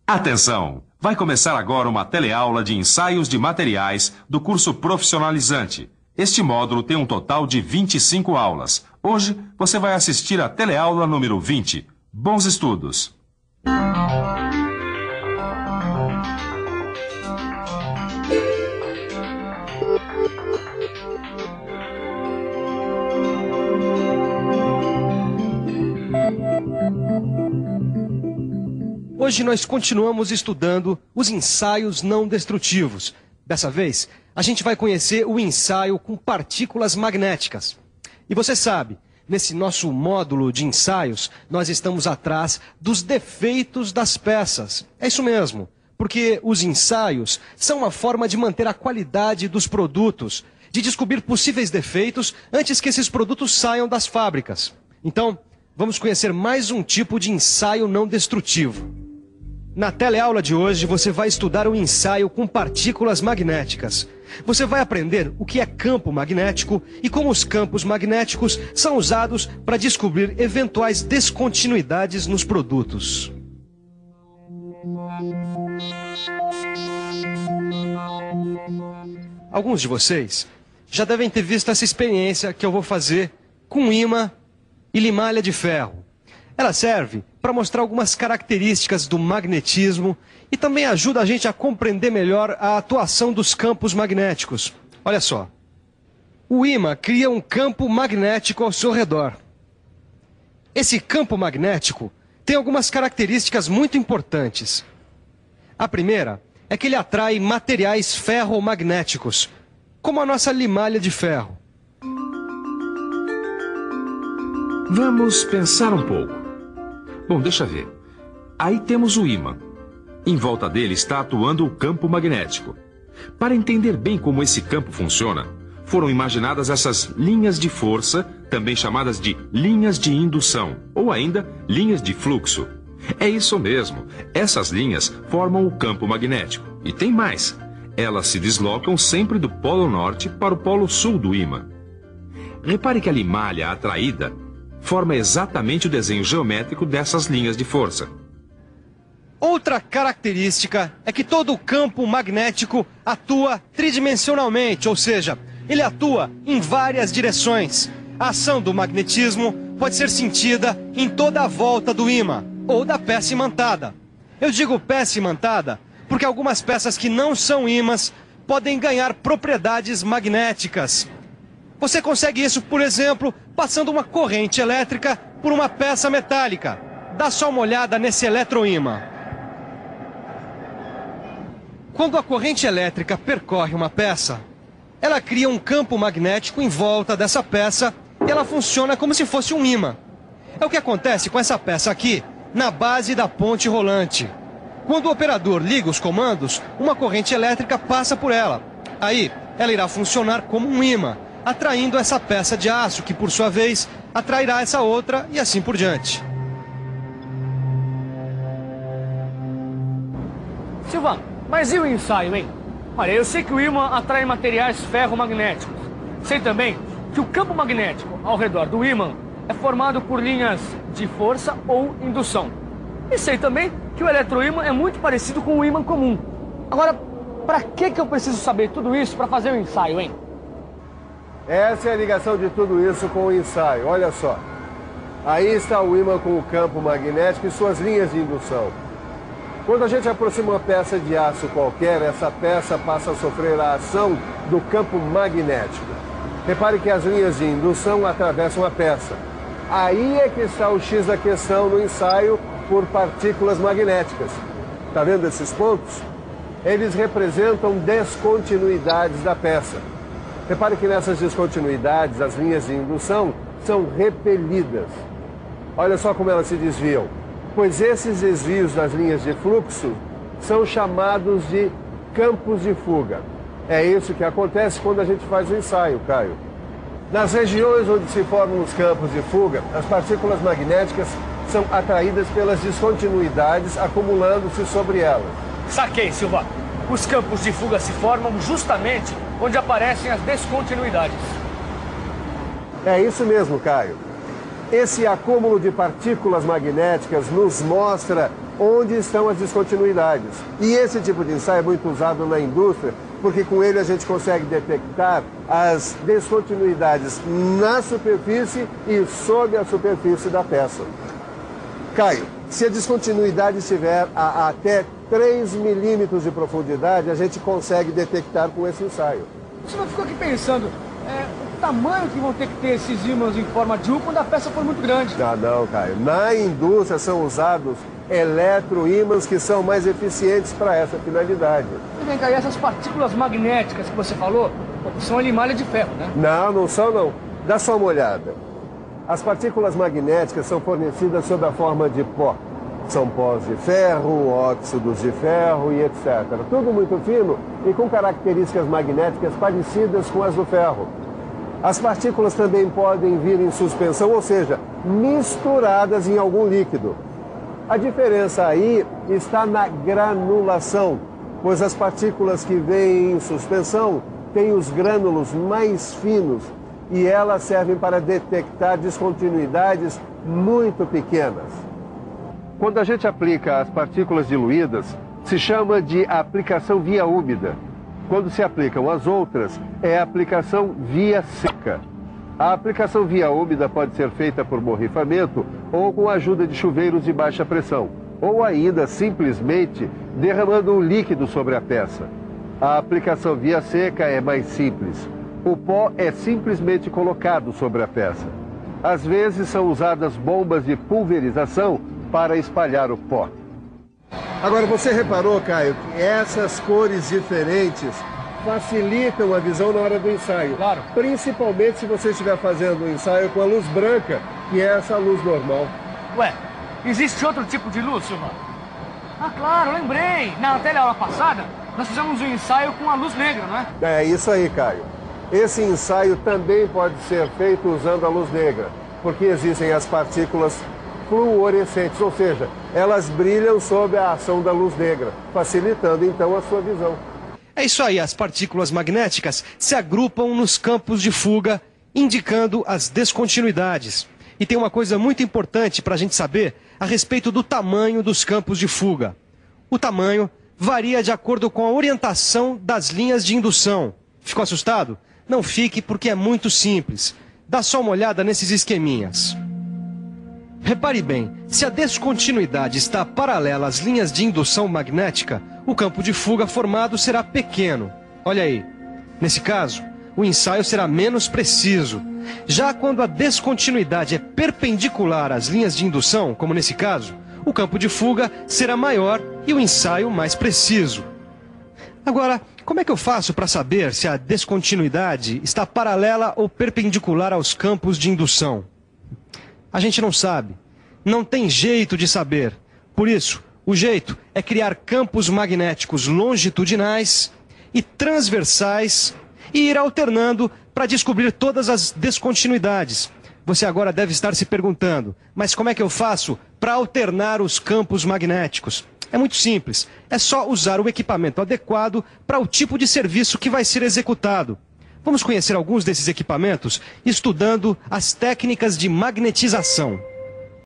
Atenção! Vai começar agora uma teleaula de ensaios de materiais do curso profissionalizante. Este módulo tem um total de 25 aulas. Hoje você vai assistir a teleaula número 20. Bons estudos! Hoje nós continuamos estudando os ensaios não destrutivos. Dessa vez, a gente vai conhecer o ensaio com partículas magnéticas. E você sabe, nesse nosso módulo de ensaios, nós estamos atrás dos defeitos das peças. É isso mesmo, porque os ensaios são uma forma de manter a qualidade dos produtos, de descobrir possíveis defeitos antes que esses produtos saiam das fábricas. Então, vamos conhecer mais um tipo de ensaio não destrutivo. Na teleaula de hoje, você vai estudar o ensaio com partículas magnéticas. Você vai aprender o que é campo magnético e como os campos magnéticos são usados para descobrir eventuais descontinuidades nos produtos. Alguns de vocês já devem ter visto essa experiência que eu vou fazer com ímã e limalha de ferro. Ela serve para mostrar algumas características do magnetismo e também ajuda a gente a compreender melhor a atuação dos campos magnéticos. Olha só, o ímã cria um campo magnético ao seu redor. Esse campo magnético tem algumas características muito importantes. A primeira é que ele atrai materiais ferromagnéticos, como a nossa limalha de ferro. Vamos pensar um pouco. Bom, deixa ver. Aí temos o ímã. Em volta dele está atuando o campo magnético. Para entender bem como esse campo funciona, foram imaginadas essas linhas de força, também chamadas de linhas de indução, ou ainda linhas de fluxo. É isso mesmo. Essas linhas formam o campo magnético. E tem mais. Elas se deslocam sempre do polo norte para o polo sul do ímã. Repare que a limalha atraída forma exatamente o desenho geométrico dessas linhas de força. Outra característica é que todo o campo magnético atua tridimensionalmente, ou seja, ele atua em várias direções. A ação do magnetismo pode ser sentida em toda a volta do ímã, ou da peça imantada. Eu digo peça imantada porque algumas peças que não são ímãs podem ganhar propriedades magnéticas. Você consegue isso, por exemplo, passando uma corrente elétrica por uma peça metálica. Dá só uma olhada nesse eletroímã. Quando a corrente elétrica percorre uma peça, ela cria um campo magnético em volta dessa peça e ela funciona como se fosse um ímã. É o que acontece com essa peça aqui, na base da ponte rolante. Quando o operador liga os comandos, uma corrente elétrica passa por ela. Aí, ela irá funcionar como um ímã, atraindo essa peça de aço, que por sua vez atrairá essa outra e assim por diante. Silvano, mas e o ensaio, hein? Olha, eu sei que o ímã atrai materiais ferromagnéticos. Sei também que o campo magnético ao redor do ímã é formado por linhas de força ou indução. E sei também que o eletroímã é muito parecido com o ímã comum. Agora, para que eu preciso saber tudo isso para fazer o ensaio, hein? Essa é a ligação de tudo isso com o ensaio, olha só. Aí está o ímã com o campo magnético e suas linhas de indução. Quando a gente aproxima uma peça de aço qualquer, essa peça passa a sofrer a ação do campo magnético. Repare que as linhas de indução atravessam a peça. Aí é que está o X da questão no ensaio por partículas magnéticas. Está vendo esses pontos? Eles representam descontinuidades da peça. Repare que nessas descontinuidades, as linhas de indução são repelidas. Olha só como elas se desviam. Pois esses desvios das linhas de fluxo são chamados de campos de fuga. É isso que acontece quando a gente faz o ensaio, Caio. Nas regiões onde se formam os campos de fuga, as partículas magnéticas são atraídas pelas descontinuidades acumulando-se sobre elas. Saquei, Silvano. Os campos de fuga se formam justamente onde aparecem as descontinuidades. É isso mesmo, Caio. Esse acúmulo de partículas magnéticas nos mostra onde estão as descontinuidades. E esse tipo de ensaio é muito usado na indústria, porque com ele a gente consegue detectar as descontinuidades na superfície e sob a superfície da peça. Caio, se a descontinuidade estiver a até 3 milímetros de profundidade, a gente consegue detectar com esse ensaio. Você não ficou aqui pensando, o tamanho que vão ter que ter esses ímãs em forma de U quando a peça for muito grande? Ah, não, Caio. Na indústria são usados eletroímãs que são mais eficientes para essa finalidade. E vem cá, e essas partículas magnéticas que você falou, são limalha de ferro, né? Não, não são não. Dá só uma olhada. As partículas magnéticas são fornecidas sob a forma de pó. São pós de ferro, óxidos de ferro e etc. Tudo muito fino e com características magnéticas parecidas com as do ferro. As partículas também podem vir em suspensão, ou seja, misturadas em algum líquido. A diferença aí está na granulação, pois as partículas que vêm em suspensão têm os grânulos mais finos e elas servem para detectar descontinuidades muito pequenas. Quando a gente aplica as partículas diluídas, se chama de aplicação via úmida. Quando se aplicam as outras, é aplicação via seca. A aplicação via úmida pode ser feita por borrifamento ou com a ajuda de chuveiros de baixa pressão, ou ainda simplesmente derramando um líquido sobre a peça. A aplicação via seca é mais simples. O pó é simplesmente colocado sobre a peça. Às vezes são usadas bombas de pulverização para espalhar o pó. Agora, você reparou, Caio, que essas cores diferentes facilitam a visão na hora do ensaio. Claro. Principalmente se você estiver fazendo um ensaio com a luz branca, que é essa luz normal. Ué, existe outro tipo de luz, Silvano? Ah, claro, lembrei. Na teleaula passada, nós fizemos um ensaio com a luz negra, não é? É isso aí, Caio. Esse ensaio também pode ser feito usando a luz negra, porque existem as partículas fluorescentes, ou seja, elas brilham sob a ação da luz negra, facilitando então a sua visão. É isso aí, as partículas magnéticas se agrupam nos campos de fuga, indicando as descontinuidades. E tem uma coisa muito importante para a gente saber a respeito do tamanho dos campos de fuga. O tamanho varia de acordo com a orientação das linhas de indução. Ficou assustado? Não fique, porque é muito simples. Dá só uma olhada nesses esqueminhas. Repare bem, se a descontinuidade está paralela às linhas de indução magnética, o campo de fuga formado será pequeno. Olha aí. Nesse caso, o ensaio será menos preciso. Já quando a descontinuidade é perpendicular às linhas de indução, como nesse caso, o campo de fuga será maior e o ensaio mais preciso. Agora, como é que eu faço para saber se a descontinuidade está paralela ou perpendicular aos campos de indução? A gente não sabe. Não tem jeito de saber. Por isso, o jeito é criar campos magnéticos longitudinais e transversais e ir alternando para descobrir todas as descontinuidades. Você agora deve estar se perguntando, mas como é que eu faço para alternar os campos magnéticos? É muito simples. É só usar o equipamento adequado para o tipo de serviço que vai ser executado. Vamos conhecer alguns desses equipamentos estudando as técnicas de magnetização.